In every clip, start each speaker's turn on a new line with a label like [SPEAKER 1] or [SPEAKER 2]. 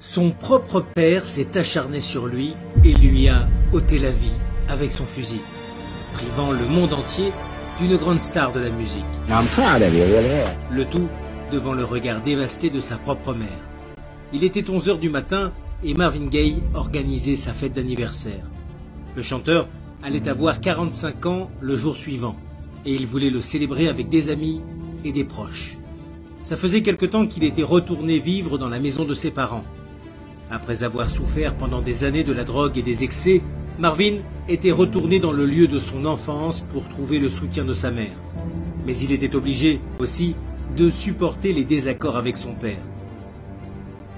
[SPEAKER 1] Son propre père s'est acharné sur lui et lui a ôté la vie avec son fusil, privant le monde entier d'une grande star de la musique. Le tout devant le regard dévasté de sa propre mère. Il était 11 h du matin et Marvin Gaye organisait sa fête d'anniversaire. Le chanteur allait avoir 45 ans le jour suivant et il voulait le célébrer avec des amis et des proches. Ça faisait quelque temps qu'il était retourné vivre dans la maison de ses parents. Après avoir souffert pendant des années de la drogue et des excès, Marvin était retourné dans le lieu de son enfance pour trouver le soutien de sa mère. Mais il était obligé aussi de supporter les désaccords avec son père.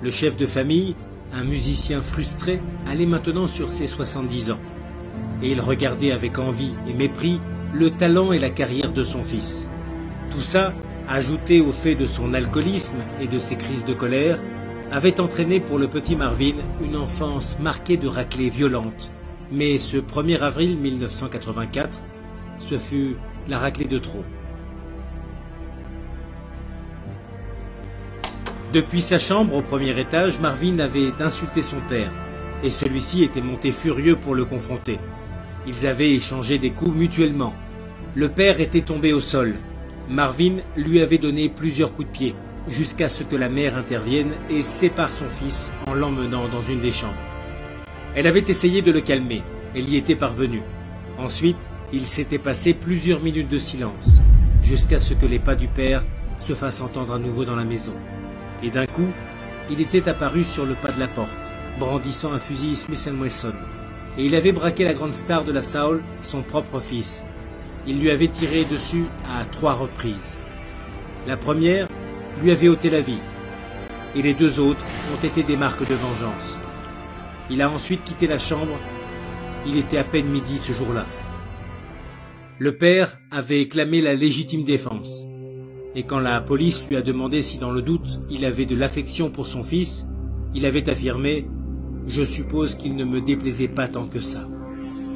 [SPEAKER 1] Le chef de famille, un musicien frustré, allait maintenant sur ses 70 ans. Et il regardait avec envie et mépris le talent et la carrière de son fils. Tout ça, ajouté au fait de son alcoolisme et de ses crises de colère, avait entraîné pour le petit Marvin une enfance marquée de raclées violentes. Mais ce 1er avril 1984, ce fut la raclée de trop. Depuis sa chambre au premier étage, Marvin avait insulté son père, et celui-ci était monté furieux pour le confronter. Ils avaient échangé des coups mutuellement. Le père était tombé au sol. Marvin lui avait donné plusieurs coups de pied, jusqu'à ce que la mère intervienne et sépare son fils en l'emmenant dans une des chambres. Elle avait essayé de le calmer, elle y était parvenue. Ensuite, il s'était passé plusieurs minutes de silence, jusqu'à ce que les pas du père se fassent entendre à nouveau dans la maison. Et d'un coup, il était apparu sur le pas de la porte, brandissant un fusil Smith & Wesson. Et il avait braqué la grande star de la soul, son propre fils. Il lui avait tiré dessus à 3 reprises. La première lui avait ôté la vie, et les 2 autres ont été des marques de vengeance. Il a ensuite quitté la chambre. Il était à peine midi ce jour-là. Le père avait clamé la légitime défense. Et quand la police lui a demandé si dans le doute il avait de l'affection pour son fils, il avait affirmé « Je suppose qu'il ne me déplaisait pas tant que ça ».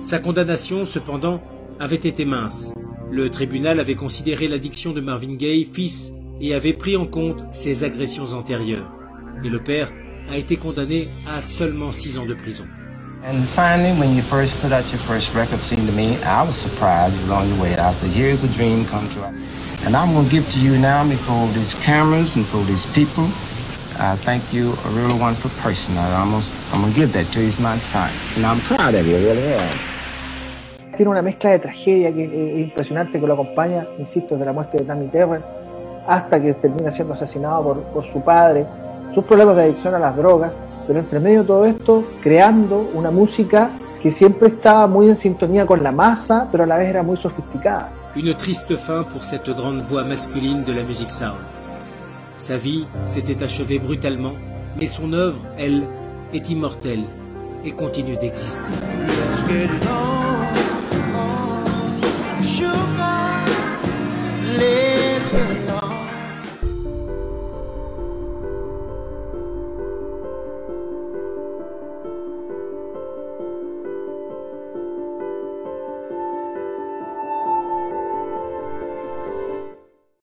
[SPEAKER 1] Sa condamnation, cependant, avait été mince. Le tribunal avait considéré l'addiction de Marvin Gaye fils et avait pris en compte ses agressions antérieures. Et le père a été condamné à seulement 6 ans de prison.
[SPEAKER 2] And finally, when you first put out your first record, seemed to me, I was surprised along the way. I said, here's a dream come true. And I'm going to give to you now before these cameras and for these people. I thank you, a really wonderful person. I'm going to give that to you. It's my sign. And I'm proud of you, really am.
[SPEAKER 3] Tiene una mezcla de tragedia que es impresionante, que lo acompaña, insisto, desde la muerte de Tammy Terrell hasta que termina siendo asesinado por su padre, sus problemas de adicción a las drogas, pero entre medio de todo esto, creando una música que siempre estaba muy en sintonía con la masa, pero a la vez era muy sofisticada.
[SPEAKER 1] Une triste fin pour cette grande voix masculine de la musique soul. Sa vie s'était achevée brutalement, mais son œuvre, elle, est immortelle et continue d'exister.